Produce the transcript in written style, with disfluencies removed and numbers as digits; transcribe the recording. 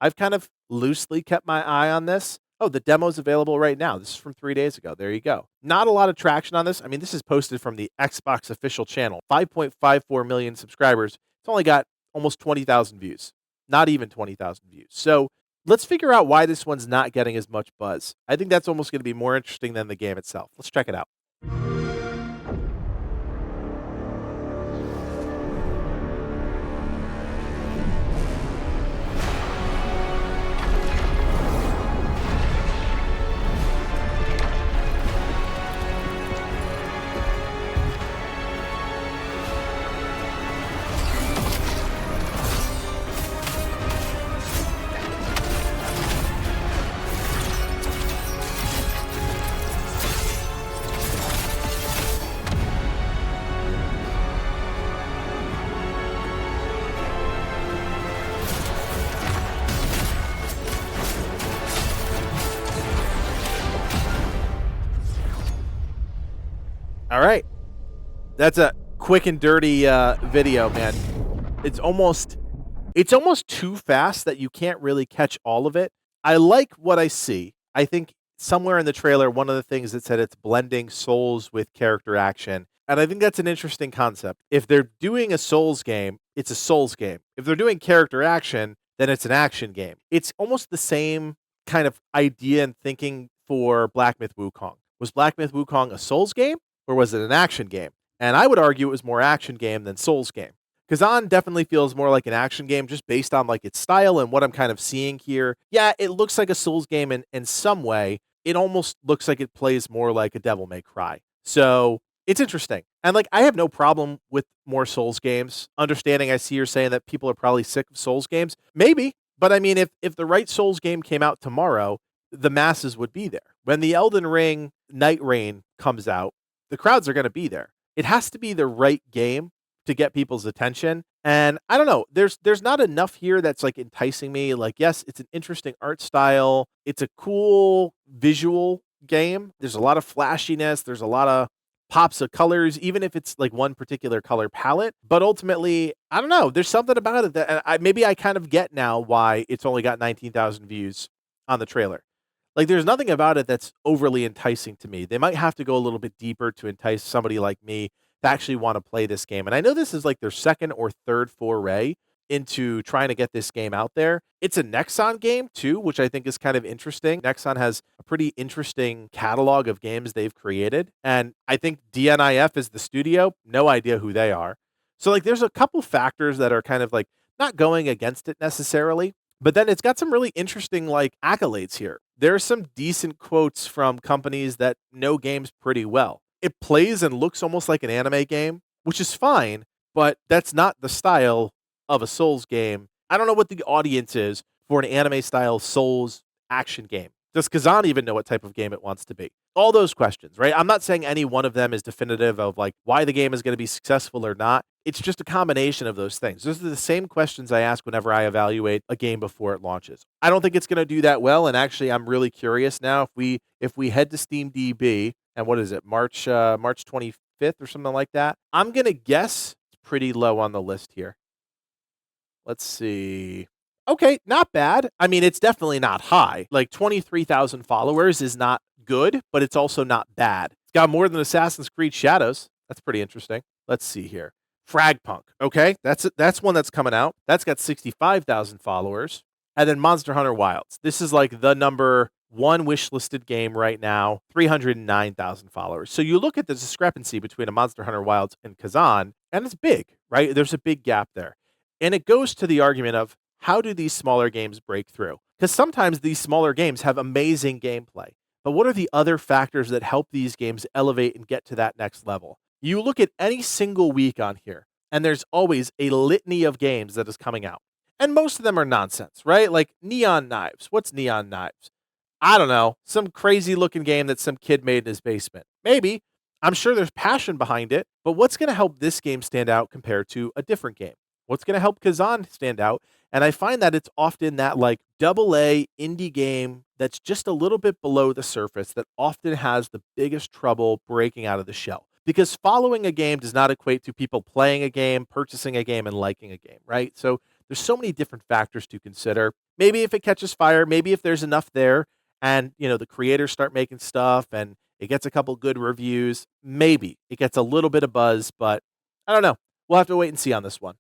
I've kind of loosely kept my eye on this. Oh, the demo's available right now. This is from 3 days ago. There you go. Not a lot of traction on this. I mean, this is posted from the Xbox official channel. 5.54 million subscribers. It's only got almost 20,000 views. Not even 20,000 views. So let's figure out why this one's not getting as much buzz. I think that's almost going to be more interesting than the game itself. Let's check it out. All right. That's a quick and dirty video, man. It's almost too fast that you can't really catch all of it. I like what I see. I think somewhere in the trailer, one of the things that said it's blending Souls with character action. And I think that's an interesting concept. If they're doing a Souls game, it's a Souls game. If they're doing character action, then it's an action game. It's almost the same kind of idea and thinking for Black Myth Wukong. Was Black Myth Wukong a Souls game or was it an action game? And I would argue it was more action game than Souls game. Khazan definitely feels more like an action game just based on like its style and what I'm kind of seeing here. Yeah, it looks like a Souls game in some way. It almost looks like it plays more like a Devil May Cry. So it's interesting. And like I have no problem with more Souls games. Understanding I see you're saying that people are probably sick of Souls games. Maybe. But I mean, if the right Souls game came out tomorrow, the masses would be there. When the Elden Ring Night Rain comes out, the crowds are going to be there. It has to be the right game to get people's attention. And I don't know, there's not enough here that's like enticing me. Like, yes, it's an interesting art style. It's a cool visual game. There's a lot of flashiness. There's a lot of pops of colors, even if it's like one particular color palette. But ultimately, I don't know, there's something about it that maybe I kind of get now why it's only got 19,000 views on the trailer. Like, there's nothing about it that's overly enticing to me. They might have to go a little bit deeper to entice somebody like me to actually want to play this game. And I know this is like their second or third foray into trying to get this game out there. It's a Nexon game too, which I think is kind of interesting. Nexon has a pretty interesting catalog of games they've created. And I think DNIF is the studio. No idea who they are. So like there's a couple factors that are kind of like not going against it necessarily. But then it's got some really interesting like accolades here. There's some decent quotes from companies that know games pretty well. It plays and looks almost like an anime game, which is fine, but that's not the style of a Souls game. I don't know what the audience is for an anime style Souls action game. Does Khazan even know what type of game it wants to be? All those questions, right? I'm not saying any one of them is definitive of like why the game is going to be successful or not. It's just a combination of those things. Those are the same questions I ask whenever I evaluate a game before it launches. I don't think it's going to do that well, and actually, I'm really curious now if we head to SteamDB and what is it, March 25th or something like that. I'm going to guess it's pretty low on the list here. Let's see. Okay, not bad. I mean, it's definitely not high. Like 23,000 followers is not good, but it's also not bad. It's got more than Assassin's Creed Shadows. That's pretty interesting. Let's see here. Fragpunk. Okay, that's one that's coming out. That's got 65,000 followers. And then Monster Hunter Wilds. This is like the number one wishlisted game right now, 309,000 followers. So you look at the discrepancy between a Monster Hunter Wilds and Khazan, and it's big, right? There's a big gap there. And it goes to the argument of how do these smaller games break through? Because sometimes these smaller games have amazing gameplay. But what are the other factors that help these games elevate and get to that next level? You look at any single week on here, and there's always a litany of games that is coming out. And most of them are nonsense, right? Like Neon Knives. What's Neon Knives? I don't know. Some crazy looking game that some kid made in his basement. Maybe. I'm sure there's passion behind it. But what's going to help this game stand out compared to a different game? What's going to help Khazan stand out? And I find that it's often that like AA indie game that's just a little bit below the surface that often has the biggest trouble breaking out of the shell. Because following a game does not equate to people playing a game, purchasing a game, and liking a game, right? So There's so many different factors to consider. Maybe if it catches fire, maybe if there's enough there and, the creators start making stuff and it gets a couple good reviews, maybe it gets a little bit of buzz, but I don't know. We'll have to wait and see on this one.